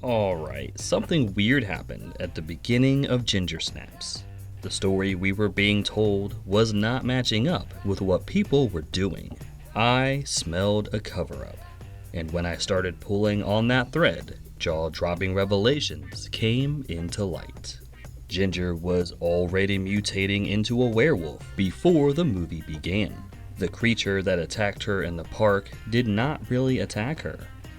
Alright, something weird happened at the beginning of Ginger Snaps. The story we were being told was not matching up with what people were doing. I smelled a cover-up, and when I started pulling on that thread, jaw-dropping revelations came into light. Ginger was already mutating into a werewolf before the movie began. The creature that attacked her in the park did not really attack her.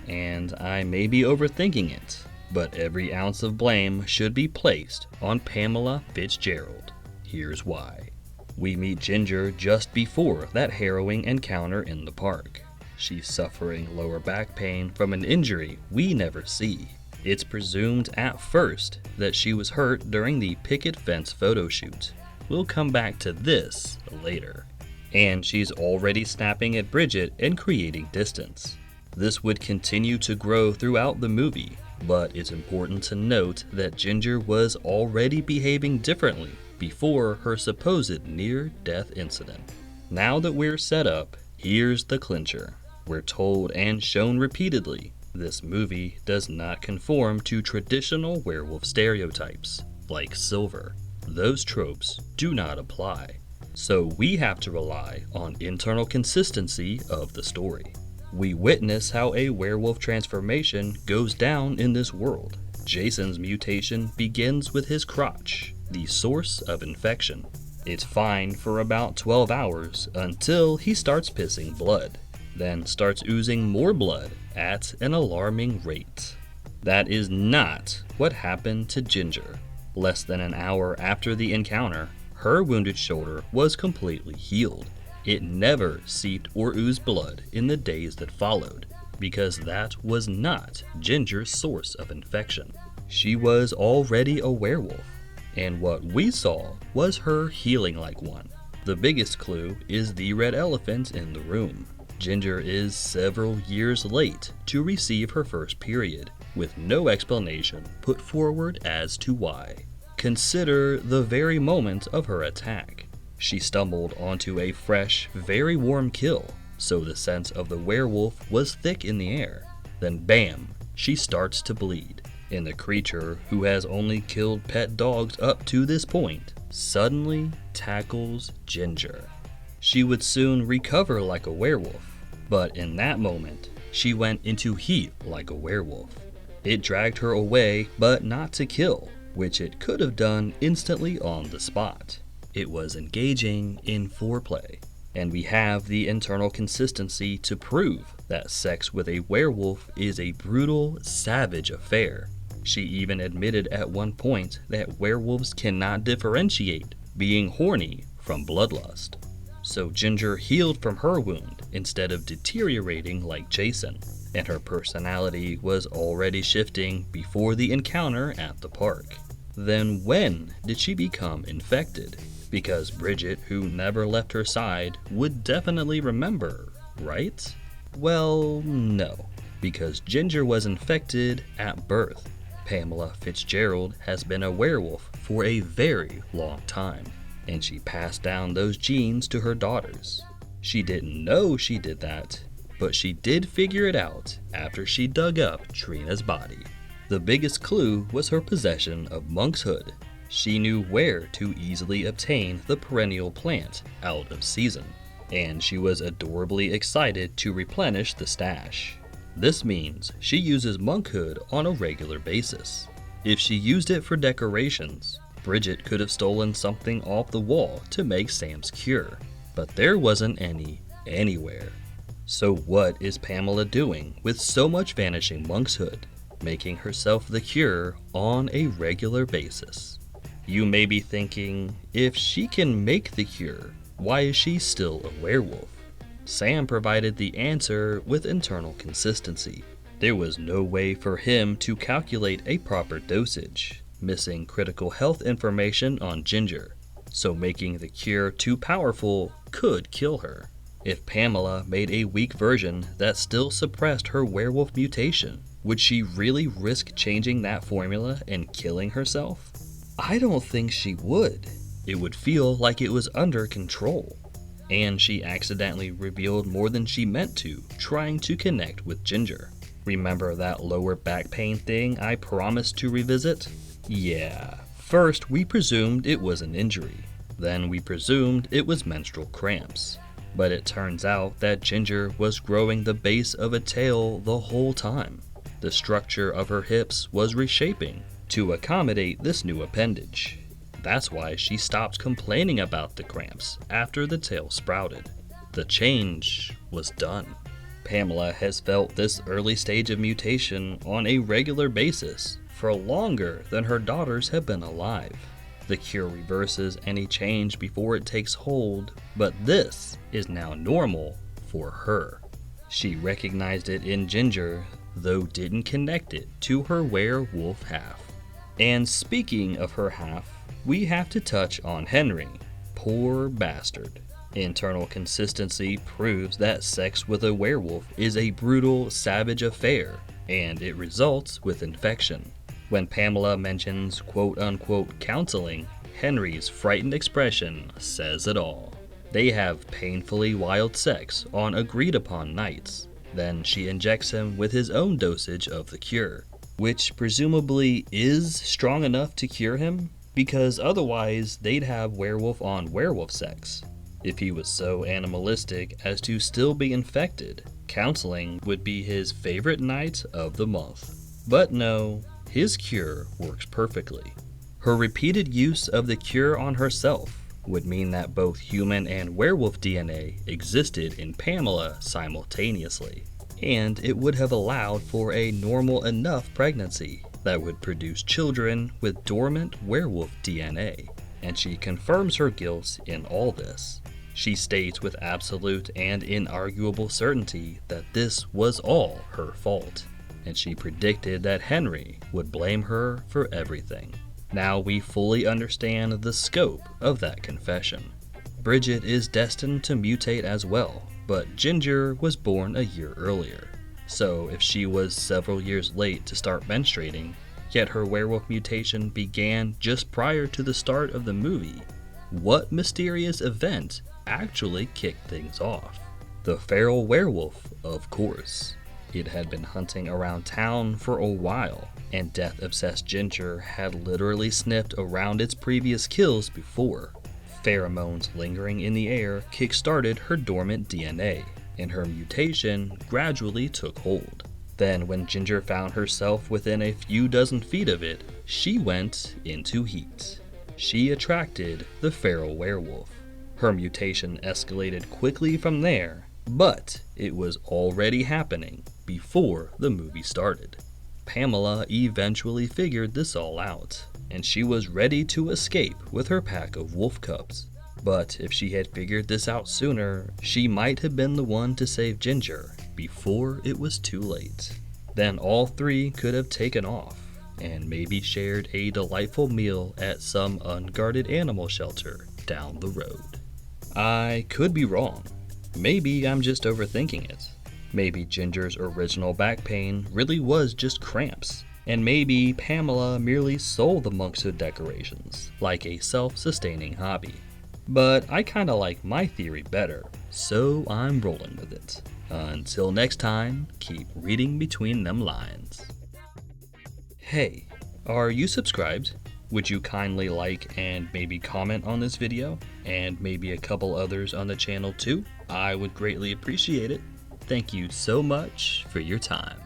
And I may be overthinking it, but every ounce of blame should be placed on Pamela Fitzgerald. Here's why. We meet Ginger just before that harrowing encounter in the park. She's suffering lower back pain from an injury we never see. It's presumed at first that she was hurt during the picket fence photo shoot. We'll come back to this later. And she's already snapping at Bridget and creating distance. This would continue to grow throughout the movie, but it's important to note that Ginger was already behaving differently before her supposed near-death incident. Now that we're set up, here's the clincher. We're told and shown repeatedly, this movie does not conform to traditional werewolf stereotypes, like silver. Those tropes do not apply. So we have to rely on internal consistency of the story. We witness how a werewolf transformation goes down in this world. Jason's mutation begins with his crotch, the source of infection. It's fine for about 12 hours until he starts pissing blood, then starts oozing more blood at an alarming rate. That is not what happened to Ginger. Less than an hour after the encounter, her wounded shoulder was completely healed. It never seeped or oozed blood in the days that followed, because that was not Ginger's source of infection. She was already a werewolf, and what we saw was her healing like one. The biggest clue is the red elephant in the room. Ginger is several years late to receive her first period, with no explanation put forward as to why. Consider the very moment of her attack. She stumbled onto a fresh, very warm kill, so the scent of the werewolf was thick in the air. Then bam, she starts to bleed, and the creature, who has only killed pet dogs up to this point, suddenly tackles Ginger. She would soon recover like a werewolf, but in that moment, she went into heat like a werewolf. It dragged her away, but not to kill, which it could have done instantly on the spot. It was engaging in foreplay, and we have the internal consistency to prove that sex with a werewolf is a brutal, savage affair. She even admitted at one point that werewolves cannot differentiate being horny from bloodlust. So Ginger healed from her wound instead of deteriorating like Jason, and her personality was already shifting before the encounter at the park. Then when did she become infected? Because Bridget, who never left her side, would definitely remember, right? Well, no, because Ginger was infected at birth. Pamela Fitzgerald has been a werewolf for a very long time, and she passed down those genes to her daughters. She didn't know she did that, but she did figure it out after she dug up Trina's body. The biggest clue was her possession of Monkshood. She knew where to easily obtain the perennial plant out of season, and she was adorably excited to replenish the stash. This means she uses Monkshood on a regular basis. If she used it for decorations, Bridget could have stolen something off the wall to make Sam's cure, but there wasn't any anywhere. So what is Pamela doing with so much vanishing Monkshood, making herself the cure on a regular basis? You may be thinking, if she can make the cure, why is she still a werewolf? Sam provided the answer with internal consistency. There was no way for him to calculate a proper dosage, missing critical health information on Ginger, so making the cure too powerful could kill her. If Pamela made a weak version that still suppressed her werewolf mutation, would she really risk changing that formula and killing herself? I don't think she would. It would feel like it was under control. And she accidentally revealed more than she meant to, trying to connect with Ginger. Remember that lower back pain thing I promised to revisit? Yeah. First, we presumed it was an injury. Then we presumed it was menstrual cramps. But it turns out that Ginger was growing the base of a tail the whole time. The structure of her hips was reshaping to accommodate this new appendage. That's why she stopped complaining about the cramps after the tail sprouted. The change was done. Pamela has felt this early stage of mutation on a regular basis for longer than her daughters have been alive. The cure reverses any change before it takes hold, but this is now normal for her. She recognized it in Ginger, though didn't connect it to her werewolf half. And speaking of her half, we have to touch on Henry. Poor bastard. Internal consistency proves that sex with a werewolf is a brutal, savage affair, and it results with infection. When Pamela mentions quote-unquote counseling, Henry's frightened expression says it all. They have painfully wild sex on agreed-upon nights. Then she injects him with his own dosage of the cure, which presumably is strong enough to cure him, because otherwise they'd have werewolf on werewolf sex. If he was so animalistic as to still be infected, counseling would be his favorite night of the month. But no, his cure works perfectly. Her repeated use of the cure on herself would mean that both human and werewolf DNA existed in Pamela simultaneously, and it would have allowed for a normal enough pregnancy that would produce children with dormant werewolf DNA, and she confirms her guilt in all this. She states with absolute and inarguable certainty that this was all her fault, and she predicted that Henry would blame her for everything. Now we fully understand the scope of that confession. Bridget is destined to mutate as well, but Ginger was born a year earlier. So if she was several years late to start menstruating, yet her werewolf mutation began just prior to the start of the movie, what mysterious event actually kicked things off? The feral werewolf, of course. It had been hunting around town for a while, and death-obsessed Ginger had literally sniffed around its previous kills before. Pheromones lingering in the air kick-started her dormant DNA, and her mutation gradually took hold. Then when Ginger found herself within a few dozen feet of it, she went into heat. She attracted the feral werewolf. Her mutation escalated quickly from there, but it was already happening before the movie started. Pamela eventually figured this all out, and she was ready to escape with her pack of wolf cubs. But if she had figured this out sooner, she might have been the one to save Ginger before it was too late. Then all three could have taken off, and maybe shared a delightful meal at some unguarded animal shelter down the road. I could be wrong. Maybe I'm just overthinking it. Maybe Ginger's original back pain really was just cramps, and maybe Pamela merely sold the Monkshood decorations like a self-sustaining hobby. But I kinda like my theory better, so I'm rolling with it. Until next time, keep reading between them lines. Hey, are you subscribed? Would you kindly like and maybe comment on this video, and maybe a couple others on the channel too? I would greatly appreciate it. Thank you so much for your time.